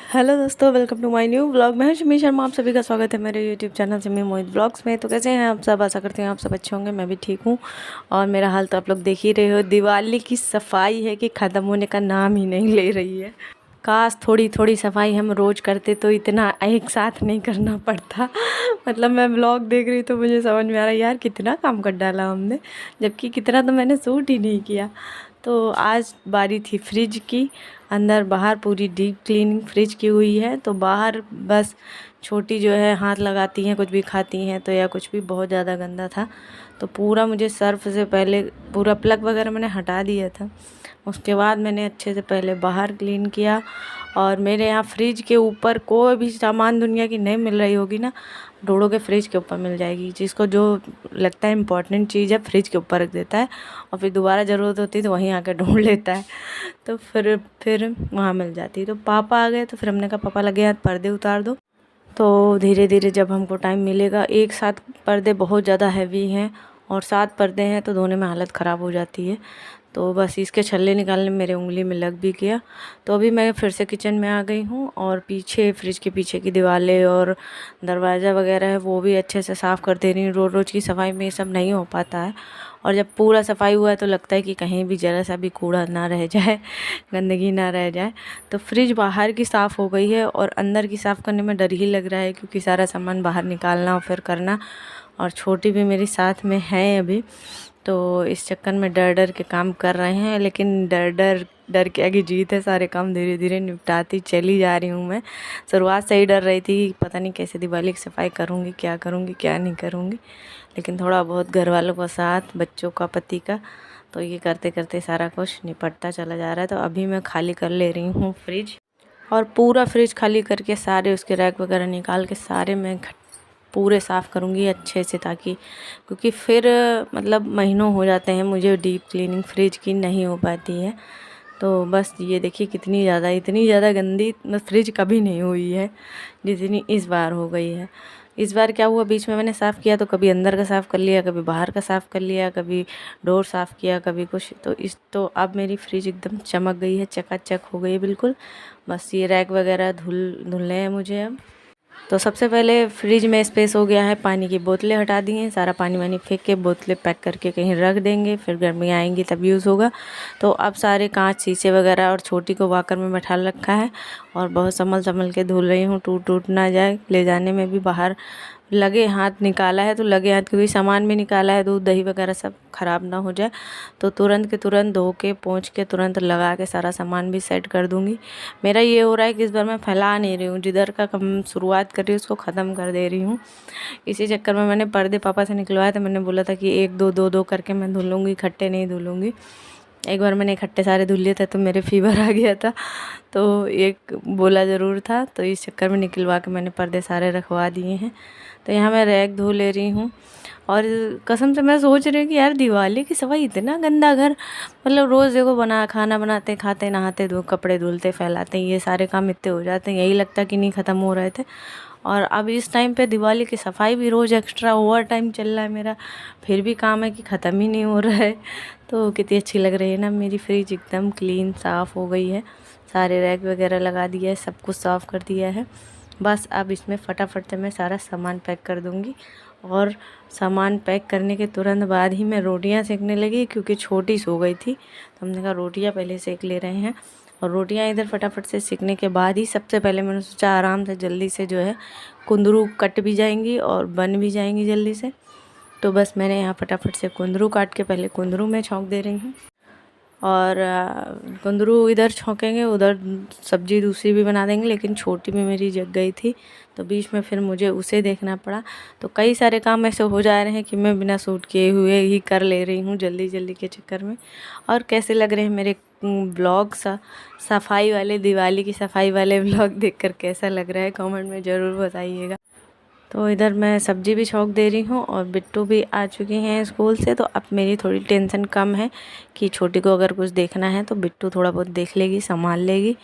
Hello दोस्तों, welcome to my new vlog. मैं हूं शमी शर्मा। आप सभी का स्वागत है मेरे यूट्यूब चैनल शमी मोहित व्लॉग्स में। तो कैसे हैं आप सब? आशा करते हैं आप सब अच्छे होंगे। मैं भी ठीक हूं और मेरा हाल तो आप लोग देख ही रहे हो। दिवाली की सफाई है कि ख़त्म होने का नाम ही नहीं ले रही है। काश थोड़ी थोड़ी सफाई हम रोज़ करते तो इतना एक साथ नहीं करना पड़ता। मतलब मैं व्लॉग देख रही तो मुझे समझ में आ रहा है यार कितना काम कर डाला हमने, जबकि कितना तो मैंने शूट ही नहीं किया। तो आज बारी थी फ्रिज की। अंदर बाहर पूरी डीप क्लीनिंग फ्रिज की हुई है। तो बाहर बस छोटी जो है हाथ लगाती हैं, कुछ भी खाती हैं तो, या कुछ भी बहुत ज़्यादा गंदा था तो पूरा मुझे सर्फ से पहले पूरा प्लग वगैरह मैंने हटा दिया था। उसके बाद मैंने अच्छे से पहले बाहर क्लीन किया। और मेरे यहाँ फ्रिज के ऊपर कोई भी सामान दुनिया की नहीं मिल रही होगी ना, ढूंढो के फ्रिज के ऊपर मिल जाएगी। जिसको जो लगता है इम्पोर्टेंट चीज़ है फ्रिज के ऊपर रख देता है और फिर दोबारा ज़रूरत होती है तो वहीं आकर ढूंढ लेता है। तो फिर वहाँ मिल जाती है। तो पापा आ गए तो फिर हमने कहा पापा लगे हाथ पर्दे उतार दो। तो धीरे धीरे जब हमको टाइम मिलेगा, एक साथ पर्दे बहुत ज़्यादा हैवी हैं और 7 पर्दे हैं तो धोने में हालत ख़राब हो जाती है। तो बस इसके छल्ले निकालने में मेरे उंगली में लग भी गया। तो अभी मैं फिर से किचन में आ गई हूँ और पीछे फ्रिज के पीछे की दीवारें और दरवाज़ा वगैरह है वो भी अच्छे से साफ़ कर दे रही हूँ। रोज़ रोज़ की सफाई में ये सब नहीं हो पाता है। और जब पूरा सफाई हुआ है तो लगता है कि कहीं भी ज़रा सा भी कूड़ा ना रह जाए, गंदगी ना रह जाए। तो फ्रिज बाहर की साफ़ हो गई है और अंदर की साफ़ करने में डर ही लग रहा है क्योंकि सारा सामान बाहर निकालना और फिर करना। और छोटी भी मेरी साथ में है अभी, तो इस चक्कर में डर डर के काम कर रहे हैं। लेकिन डर के आगे जीत है। सारे काम धीरे धीरे निपटाती चली जा रही हूँ मैं। शुरुआत से ही डर रही थी पता नहीं कैसे दिवाली की सफाई करूँगी क्या नहीं करूँगी। लेकिन थोड़ा बहुत घर वालों का साथ, बच्चों का, पति का, तो ये करते करते सारा कुछ निपटता चला जा रहा है। तो अभी मैं खाली कर ले रही हूँ फ्रिज, और पूरा फ्रिज खाली करके सारे उसके रैक वगैरह निकाल के सारे मैं पूरे साफ़ करूँगी अच्छे से, ताकि क्योंकि फिर मतलब महीनों हो जाते हैं मुझे डीप क्लीनिंग फ्रिज की नहीं हो पाती है। तो बस ये देखिए इतनी ज़्यादा गंदी फ्रिज कभी नहीं हुई है जितनी इस बार हो गई है। इस बार क्या हुआ, बीच में मैंने साफ़ किया तो कभी अंदर का साफ़ कर लिया, कभी बाहर का साफ़ कर लिया, कभी डोर साफ़ किया, कभी कुछ। तो अब मेरी फ्रिज एकदम चमक गई है, चकाचक हो गई है बिल्कुल। बस ये रैक वगैरह धुलने हैं मुझे अब। तो सबसे पहले फ्रिज में स्पेस हो गया है, पानी की बोतलें हटा दी हैं, सारा पानी वानी फेंक के बोतलें पैक करके कहीं रख देंगे, फिर गर्मी आएंगी तब यूज़ होगा। तो अब सारे कांच, शीशे वगैरह और छोटी को वाकर में बैठा रखा है और बहुत संभल के धुल रही हूँ, टूट ना जाए। ले जाने में भी बाहर लगे हाथ निकाला है तो लगे हाथ, क्योंकि सामान भी निकाला है, दूध दही वगैरह सब ख़राब ना हो जाए। तो तुरंत के तुरंत धो के पोंछ के तुरंत लगा के सारा सामान भी सेट कर दूँगी। मेरा ये हो रहा है कि इस बार मैं फैला नहीं रही हूँ, जिधर का कम शुरुआत कर रही हूँ उसको ख़त्म कर दे रही हूँ। इसी चक्कर में मैंने पर्दे पापा से निकलवाए थे। मैंने बोला था कि एक दो दो दो करके मैं धुलूँगी, इकट्ठे नहीं धुलूँगी। एक बार मैंने इकट्ठे सारे धुल लिए थे तो मेरे फीवर आ गया था, तो एक बोला ज़रूर था। तो इस चक्कर में निकलवा के मैंने पर्दे सारे रखवा दिए हैं। तो यहाँ मैं रैक धो ले रही हूँ और कसम से मैं सोच रही हूँ कि यार दिवाली की सफाई, इतना गंदा घर, मतलब रोज़ देखो खाना बनाते, खाते, नहाते, कपड़े धुलते, फैलाते, ये सारे काम इतने हो जाते हैं, यही लगता कि नहीं ख़त्म हो रहे थे। और अब इस टाइम पे दिवाली की सफाई भी रोज़ एक्स्ट्रा ओवर टाइम चल रहा है मेरा, फिर भी काम है कि ख़त्म ही नहीं हो रहा है। तो कितनी अच्छी लग रही है ना मेरी फ्रिज, एकदम क्लीन साफ़ हो गई है। सारे रैक वगैरह लगा दिया है, सब कुछ साफ़ कर दिया है। बस अब इसमें फटाफट से मैं सारा सामान पैक कर दूँगी। और सामान पैक करने के तुरंत बाद ही मैं रोटियां सेकने लगी, क्योंकि छोटी सो गई थी तो हमने कहा रोटियां पहले सेक ले रहे हैं। और रोटियां इधर फटाफट से सेकने के बाद ही सबसे पहले मैंने सोचा आराम से जल्दी से जो है कुंदरू कट भी जाएंगी और बन भी जाएंगी जल्दी से। तो बस मैंने यहाँ फटाफट से कुंदरू काट के पहले कुंदरू में छौंक दे रही हूँ। और कुंदरू इधर छौंकेंगे, उधर सब्जी दूसरी भी बना देंगे। लेकिन छोटी भी मेरी जग गई थी तो बीच में फिर मुझे उसे देखना पड़ा। तो कई सारे काम ऐसे हो जा रहे हैं कि मैं बिना सूट किए हुए ही कर ले रही हूँ जल्दी जल्दी के चक्कर में। और कैसे लग रहे हैं मेरे ब्लॉग सफाई वाले, दिवाली की सफाई वाले ब्लॉग देखकर कैसा लग रहा है कमेंट में ज़रूर बताइएगा। तो इधर मैं सब्जी भी छौंक दे रही हूँ और बिट्टू भी आ चुके हैं स्कूल से। तो अब मेरी थोड़ी टेंशन कम है कि छोटी को अगर कुछ देखना है तो बिट्टू थोड़ा बहुत देख लेगी, संभाल लेगी।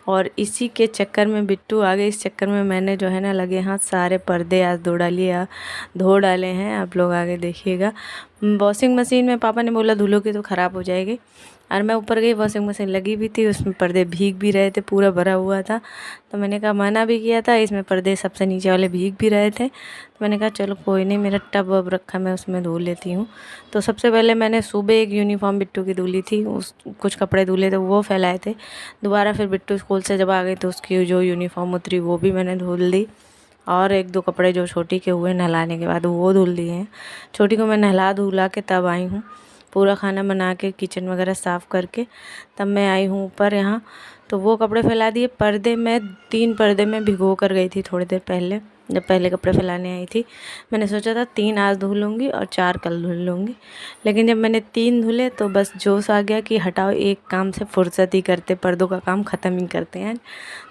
और इसी के चक्कर में बिट्टू आ गए, इस चक्कर में मैंने जो है ना लगे हाथ सारे पर्दे आज धो डाले हैं। आप लोग आगे देखिएगा। वॉशिंग मशीन में पापा ने बोला धुलोगी तो ख़राब हो जाएगी, और मैं ऊपर गई, वॉशिंग मशीन लगी भी थी, उसमें पर्दे भीग भी रहे थे, पूरा भरा हुआ था। तो मैंने कहा, मना भी किया था, इसमें पर्दे सबसे नीचे वाले भीग भी रहे थे। तो मैंने कहा चलो कोई नहीं, मेरा टब वब रखा, मैं उसमें धो लेती हूँ। तो सबसे पहले मैंने सुबह एक यूनिफॉर्म बिट्टू की धुली थी, उस कुछ कपड़े धुले थे वो फैलाए थे। दोबारा फिर बिट्टू स्कूल से जब आ गई तो उसकी जो यूनिफॉर्म उतरी वो भी मैंने धुल दी। और एक दो कपड़े जो छोटी के हुए नहलाने के बाद वो धुल दिए हैं। छोटी को मैं नहला धुला के तब आई हूँ, पूरा खाना बना के किचन वगैरह साफ़ करके तब मैं आई हूँ ऊपर यहाँ। तो वो कपड़े फैला दिए। पर्दे मैं 3 पर्दे में भिगो कर गई थी थोड़ी देर पहले, जब पहले कपड़े फैलाने आई थी। मैंने सोचा था 3 आज धुल लूँगी और 4 कल धुल लूँगी, लेकिन जब मैंने 3 धुले तो बस जोश आ गया कि हटाओ, एक काम से फुर्सत ही करते, पर्दों का काम ख़त्म ही करते हैं।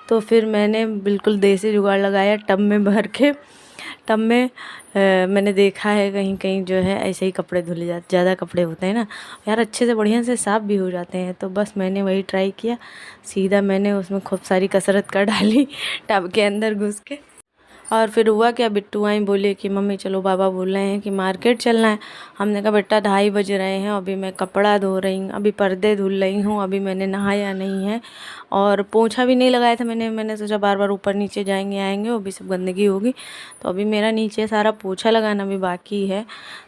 तो फिर मैंने बिल्कुल देसी जुगाड़ लगाया, टब में भर के। टब में मैंने देखा है कहीं कहीं जो है ऐसे ही कपड़े धुले जाते, ज़्यादा कपड़े होते हैं ना यार, अच्छे से बढ़िया से साफ़ भी हो जाते हैं। तो बस मैंने वही ट्राई किया, सीधा मैंने उसमें खूब सारी कसरत कर डाली टब के अंदर घुस के। और फिर हुआ क्या, बिट्टू आई, बोले कि मम्मी चलो बाबा बोल रहे हैं कि मार्केट चलना है। हमने कहा बेटा 2:30 बज रहे हैं, अभी मैं कपड़ा धो रही हूँ, अभी पर्दे धुल रही हूँ, अभी मैंने नहाया नहीं है और पोंछा भी नहीं लगाया था मैंने सोचा बार बार ऊपर नीचे जाएंगे आएंगे वो भी सब गंदगी होगी। तो अभी मेरा नीचे सारा पोछा लगाना भी बाकी है।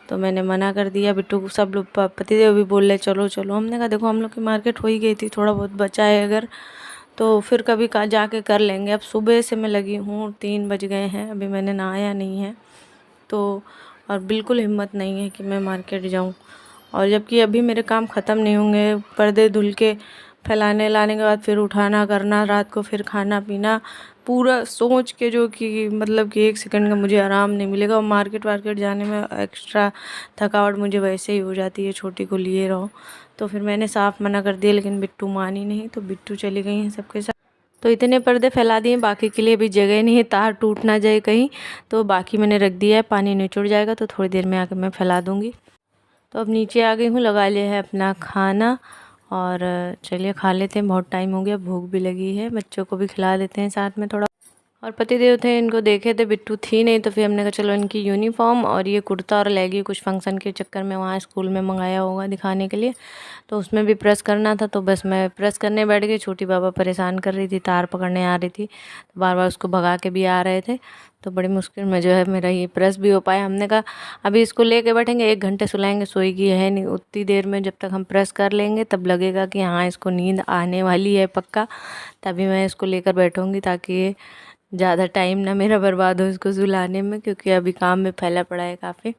तो मैंने मना कर दिया। बिट्टू को सब लोग पतिदेव भी बोल रहे चलो चलो। हमने कहा देखो हम लोग की मार्केट हो ही गई थी, थोड़ा बहुत बचा है अगर तो फिर कभी का जाके कर लेंगे। अब सुबह से मैं लगी हूँ, 3 बज गए हैं, अभी मैंने नहाया नहीं है। तो और बिल्कुल हिम्मत नहीं है कि मैं मार्केट जाऊँ, और जबकि अभी मेरे काम ख़त्म नहीं होंगे। पर्दे धुल के फैलाने लाने के बाद फिर उठाना करना, रात को फिर खाना पीना, पूरा सोच के जो कि मतलब कि 1 सेकंड का मुझे आराम नहीं मिलेगा। और मार्केट वार्केट जाने में एक्स्ट्रा थकावट मुझे वैसे ही हो जाती है, छोटी को लिए रहो। तो फिर मैंने साफ़ मना कर दिया, लेकिन बिट्टू मानी नहीं, तो बिट्टू चली गई हैं सबके साथ। तो इतने पर्दे फैला दिए, बाकी के लिए भी जगह नहीं है, तार टूट ना जाए कहीं। तो बाकी मैंने रख दिया है, पानी निचुड़ जाएगा तो थोड़ी देर में आकर मैं फैला दूँगी। तो अब नीचे आ गई हूँ, लगा लिया है अपना खाना और चलिए खा लेते हैं, बहुत टाइम हो गया, भूख भी लगी है, बच्चों को भी खिला देते हैं साथ में थोड़ा। और पतिदेव थे, इनको देखे थे, बिट्टू थी नहीं, तो फिर हमने कहा चलो इनकी यूनिफॉर्म और ये कुर्ता और लेगी कुछ फंक्शन के चक्कर में वहाँ स्कूल में मंगाया होगा दिखाने के लिए, तो उसमें भी प्रेस करना था। तो बस मैं प्रेस करने बैठ गई। छोटी बाबा परेशान कर रही थी, तार पकड़ने आ रही थी, तो बार बार उसको भगा के भी आ रहे थे। तो बड़ी मुश्किल में जो है मेरा ये प्रेस भी हो पाया। हमने कहा अभी इसको लेके बैठेंगे, 1 घंटे सुलाएंगे, सोएगी है नहीं, उतनी देर में जब तक हम प्रेस कर लेंगे तब लगेगा कि हाँ इसको नींद आने वाली है पक्का, तभी मैं इसको लेकर बैठूँगी, ताकि ये ज़्यादा टाइम ना मेरा बर्बाद हो इसको सुलाने में, क्योंकि अभी काम में फैला पड़ा है काफ़ी।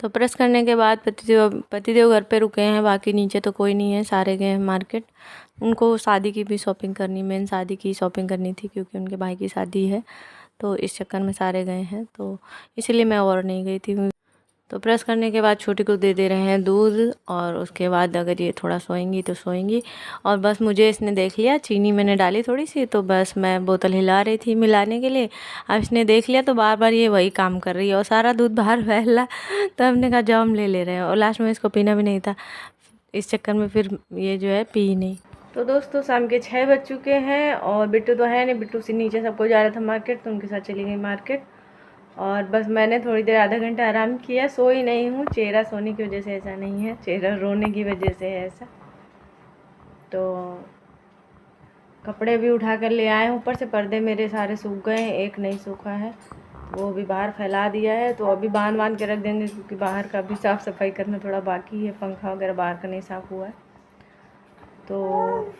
तो प्रेस करने के बाद पतिदेव घर पे रुके हैं, बाकी नीचे तो कोई नहीं है, सारे गए हैं मार्केट। उनको शादी की भी शॉपिंग करनी, मेन शादी की शॉपिंग करनी थी, क्योंकि उनके भाई की शादी है, तो इस चक्कर में सारे गए हैं, तो इसीलिए मैं और नहीं गई थी। तो प्रेस करने के बाद छोटी को दे दे रहे हैं दूध, और उसके बाद अगर ये थोड़ा सोएंगी तो सोएंगी। और बस मुझे इसने देख लिया, चीनी मैंने डाली थोड़ी सी, तो बस मैं बोतल हिला रही थी मिलाने के लिए। अब इसने देख लिया तो बार बार ये वही काम कर रही है, और सारा दूध बाहर फैला। तो हमने कहा जाओ हम ले ले रहे हैं, और लास्ट में इसको पीना भी नहीं था, इस चक्कर में फिर ये जो है पी नहीं। तो दोस्तों शाम के 6 बज चुके हैं, और बिट्टू तो है नहीं, बिट्टू से नीचे सबको जा रहा था मार्केट, तो उनके साथ चली गई मार्केट। और बस मैंने थोड़ी देर आधा घंटा आराम किया, सोई नहीं हूँ, चेहरा सोने की वजह से ऐसा नहीं है, चेहरा रोने की वजह से है ऐसा। तो कपड़े भी उठा कर ले आए, ऊपर से पर्दे मेरे सारे सूख गए हैं, एक नहीं सूखा है, वो भी बाहर फैला दिया है। तो अभी बांध के रख देंगे, क्योंकि बाहर का भी साफ़ सफाई करना थोड़ा बाकी है, पंखा वगैरह बाहर का नहीं साफ़ हुआ है। तो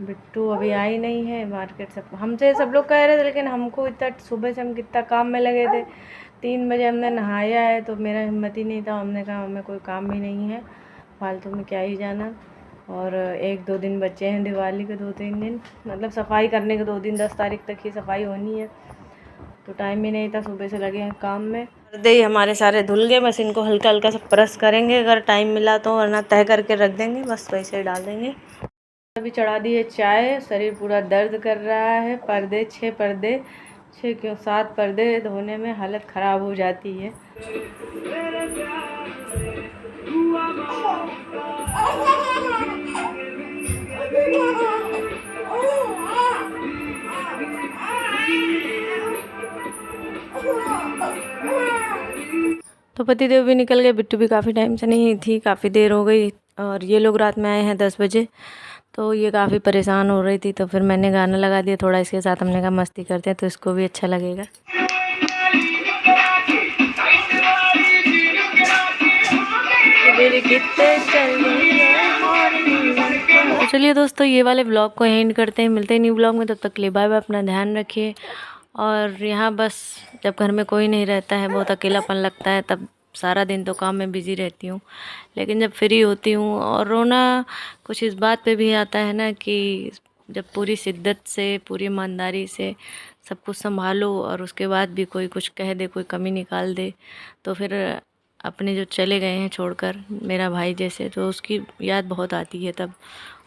बिट्टू अभी आई नहीं है मार्केट, सब हमसे सब लोग कह रहे थे, लेकिन हमको इतना सुबह से हम कितना काम में लगे थे, 3 बजे हमने नहाया है, तो मेरा हिम्मत ही नहीं था। हमने कहा हमें कोई काम भी नहीं है, फालतू में क्या ही जाना। और 1-2 दिन बचे हैं दिवाली के, 2-3 दिन, मतलब सफाई करने के 2 दिन, 10 तारीख तक ही सफाई होनी है, तो टाइम ही नहीं था, सुबह से लगे हैं काम में। पर्दे ही हमारे सारे धुल गए, बस इनको हल्का हल्का सा प्रेस करेंगे अगर टाइम मिला तो, वरना तह करके रख देंगे, बस वैसे ही डाल देंगे। अभी चढ़ा दी है चाय, शरीर पूरा दर्द कर रहा है। 6 पर्दे 6 क्यों 7 पर्दे धोने में हालत ख़राब हो जाती है। तो पतिदेव भी निकल गए, बिट्टू भी काफ़ी टाइम से नहीं थी, काफ़ी देर हो गई, और ये लोग रात में आए हैं 10 बजे, तो ये काफ़ी परेशान हो रही थी, तो फिर मैंने गाना लगा दिया थोड़ा इसके साथ। हमने कहा मस्ती करते हैं तो इसको भी अच्छा लगेगा। तो चलिए दोस्तों, ये वाले व्लॉग को एंड करते हैं, मिलते हैं न्यू व्लॉग में। तब तक के लिए बाय बाय, अपना ध्यान रखिए। और यहाँ बस जब घर में कोई नहीं रहता है, बहुत अकेलापन लगता है, तब सारा दिन तो काम में बिज़ी रहती हूँ, लेकिन जब फ्री होती हूँ और रोना कुछ इस बात पे भी आता है ना कि जब पूरी शिद्दत से, पूरी ईमानदारी से सब कुछ संभालो और उसके बाद भी कोई कुछ कह दे, कोई कमी निकाल दे, तो फिर अपने जो चले गए हैं छोड़कर, मेरा भाई जैसे, तो उसकी याद बहुत आती है तब।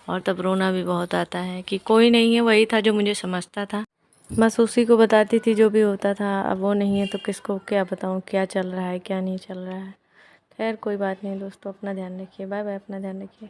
और तब रोना भी बहुत आता है कि कोई नहीं है, वही था जो मुझे समझता था, बस उसी को बताती थी जो भी होता था। अब वो नहीं है तो किसको क्या बताऊँ क्या चल रहा है क्या नहीं चल रहा है। खैर कोई बात नहीं दोस्तों, अपना ध्यान रखिए। बाय बाय, अपना ध्यान रखिए।